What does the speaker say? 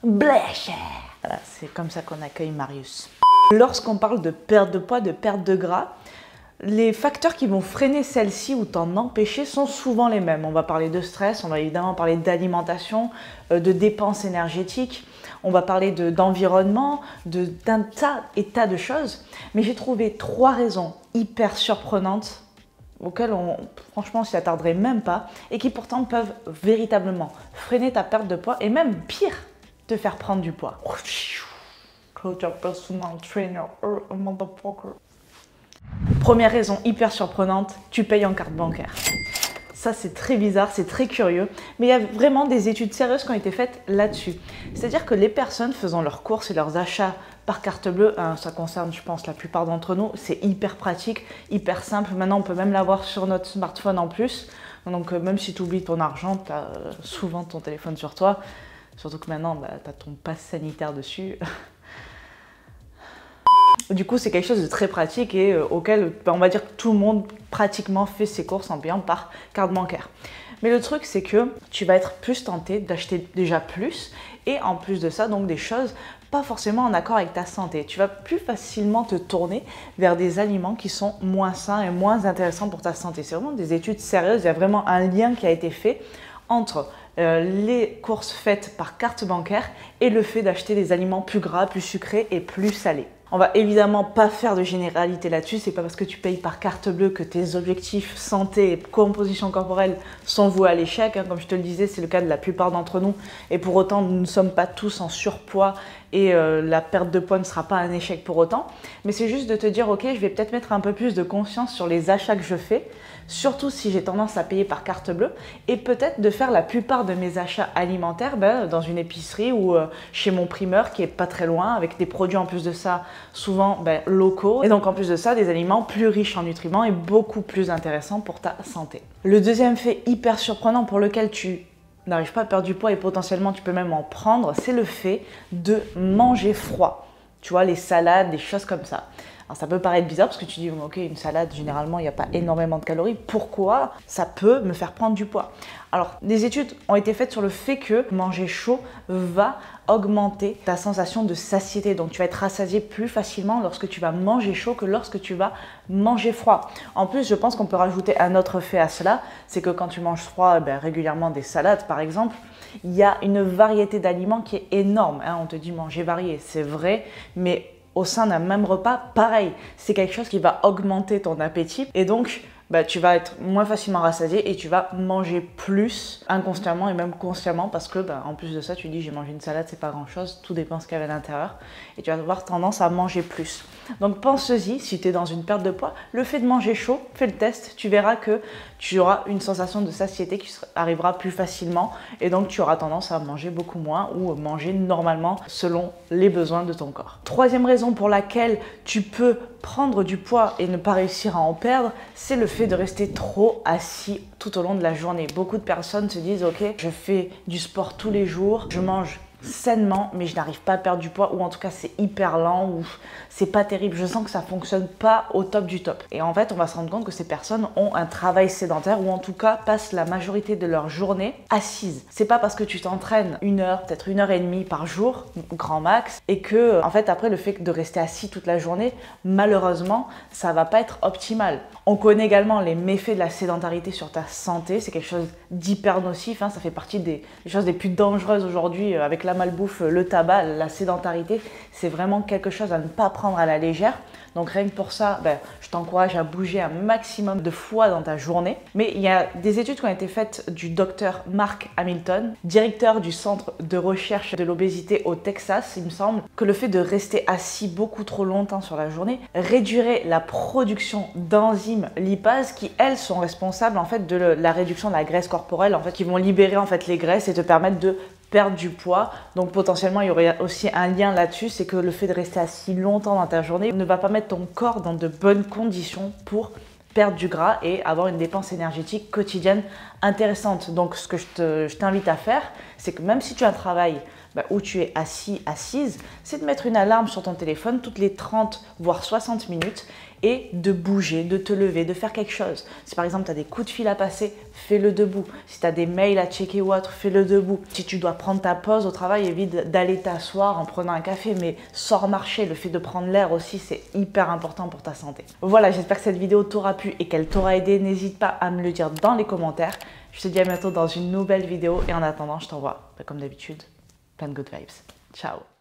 Blèche. Voilà, c'est comme ça qu'on accueille Marius. Lorsqu'on parle de perte de poids, de perte de gras, les facteurs qui vont freiner celle-ci ou t'en empêcher sont souvent les mêmes. On va parler de stress, on va évidemment parler d'alimentation, de dépenses énergétiques, on va parler d'environnement, d'un tas de choses. Mais j'ai trouvé 3 raisons hyper surprenantes auxquelles franchement, on s'y attarderait même pas et qui pourtant peuvent véritablement freiner ta perte de poids et même pire, te faire prendre du poids. Your personal trainer, motherfucker. Première raison hyper surprenante, tu payes en carte bancaire. Ça, c'est très bizarre, c'est très curieux, mais il y a vraiment des études sérieuses qui ont été faites là-dessus. C'est-à-dire que les personnes faisant leurs courses et leurs achats par carte bleue, ça concerne, je pense, la plupart d'entre nous, c'est hyper pratique, hyper simple. Maintenant, on peut même l'avoir sur notre smartphone en plus. Donc, même si tu oublies ton argent, tu as souvent ton téléphone sur toi. Surtout que maintenant, tu as ton pass sanitaire dessus. Du coup, c'est quelque chose de très pratique et auquel, on va dire que tout le monde pratiquement fait ses courses en payant par carte bancaire. Mais le truc, c'est que tu vas être plus tenté d'acheter déjà plus et en plus de ça, donc des choses pas forcément en accord avec ta santé. Tu vas plus facilement te tourner vers des aliments qui sont moins sains et moins intéressants pour ta santé. C'est vraiment des études sérieuses, il y a vraiment un lien qui a été fait entre les courses faites par carte bancaire et le fait d'acheter des aliments plus gras, plus sucrés et plus salés. On va évidemment pas faire de généralité là-dessus, c'est pas parce que tu payes par carte bleue que tes objectifs santé et composition corporelle sont voués à l'échec. Comme je te le disais, c'est le cas de la plupart d'entre nous et pour autant, nous ne sommes pas tous en surpoids et la perte de poids ne sera pas un échec pour autant. Mais c'est juste de te dire, ok, je vais peut-être mettre un peu plus de conscience sur les achats que je fais, surtout si j'ai tendance à payer par carte bleue et peut-être de faire la plupart de mes achats alimentaires dans une épicerie ou chez mon primeur qui est pas très loin avec des produits en plus de ça souvent locaux et donc en plus de ça des aliments plus riches en nutriments et beaucoup plus intéressants pour ta santé. Le deuxième fait hyper surprenant pour lequel tu n'arrives pas à perdre du poids et potentiellement tu peux même en prendre, c'est le fait de manger froid. Tu vois, les salades, des choses comme ça. Alors ça peut paraître bizarre parce que tu dis, ok, une salade, généralement, il n'y a pas énormément de calories. Pourquoi ça peut me faire prendre du poids? Alors, des études ont été faites sur le fait que manger chaud va augmenter ta sensation de satiété. Donc, tu vas être rassasié plus facilement lorsque tu vas manger chaud que lorsque tu vas manger froid. En plus, je pense qu'on peut rajouter un autre fait à cela, c'est que quand tu manges froid, régulièrement des salades, par exemple, il y a une variété d'aliments qui est énorme. On te dit manger varié, c'est vrai, mais au sein d'un même repas, pareil, c'est quelque chose qui va augmenter ton appétit et donc tu vas être moins facilement rassasié et tu vas manger plus inconsciemment et même consciemment parce que en plus de ça, tu dis j'ai mangé une salade, c'est pas grand chose, tout dépend ce qu'il y avait à l'intérieur et tu vas avoir tendance à manger plus. Donc pense-y, si tu es dans une perte de poids, le fait de manger chaud, fais le test, tu verras que tu auras une sensation de satiété qui arrivera plus facilement et donc tu auras tendance à manger beaucoup moins ou manger normalement selon les besoins de ton corps. Troisième raison pour laquelle tu peux prendre du poids et ne pas réussir à en perdre, c'est le fait de rester trop assis tout au long de la journée. Beaucoup de personnes se disent, ok, je fais du sport tous les jours, je mange sainement, mais je n'arrive pas à perdre du poids ou en tout cas c'est hyper lent ou c'est pas terrible, je sens que ça fonctionne pas au top du top. Et en fait, on va se rendre compte que ces personnes ont un travail sédentaire ou en tout cas passent la majorité de leur journée assises. C'est pas parce que tu t'entraînes 1 heure, peut-être 1 heure et demie par jour, grand max, et que en fait après le fait de rester assis toute la journée, malheureusement, ça va pas être optimal. On connaît également les méfaits de la sédentarité sur ta santé, c'est quelque chose d'hyper nocif, ça fait partie des choses les plus dangereuses aujourd'hui avec la malbouffe, le tabac, la sédentarité, c'est vraiment quelque chose à ne pas prendre à la légère. Donc rien que pour ça, je t'encourage à bouger un maximum de fois dans ta journée. Mais il y a des études qui ont été faites du docteur Mark Hamilton, directeur du centre de recherche de l'obésité au Texas, il me semble, que le fait de rester assis beaucoup trop longtemps sur la journée réduirait la production d'enzymes lipases qui, elles, sont responsables en fait de la réduction de la graisse corporelle, en fait, qui vont libérer en fait les graisses et te permettre de perdre du poids. Donc potentiellement, il y aurait aussi un lien là-dessus, c'est que le fait de rester assis longtemps dans ta journée ne va pas mettre ton corps dans de bonnes conditions pour perdre du gras et avoir une dépense énergétique quotidienne intéressante. Donc ce que je t'invite à faire, c'est que même si tu as un travail où tu es assis, assise, c'est de mettre une alarme sur ton téléphone toutes les 30 voire 60 minutes et de bouger, de te lever, de faire quelque chose. Si par exemple tu as des coups de fil à passer, fais-le debout. Si tu as des mails à checker ou autre, fais-le debout. Si tu dois prendre ta pause au travail, évite d'aller t'asseoir en prenant un café, mais sors marcher. Le fait de prendre l'air aussi, c'est hyper important pour ta santé. Voilà, j'espère que cette vidéo t'aura plu et qu'elle t'aura aidé. N'hésite pas à me le dire dans les commentaires. Je te dis à bientôt dans une nouvelle vidéo et en attendant, je t'envoie, comme d'habitude, plein de good vibes. Ciao!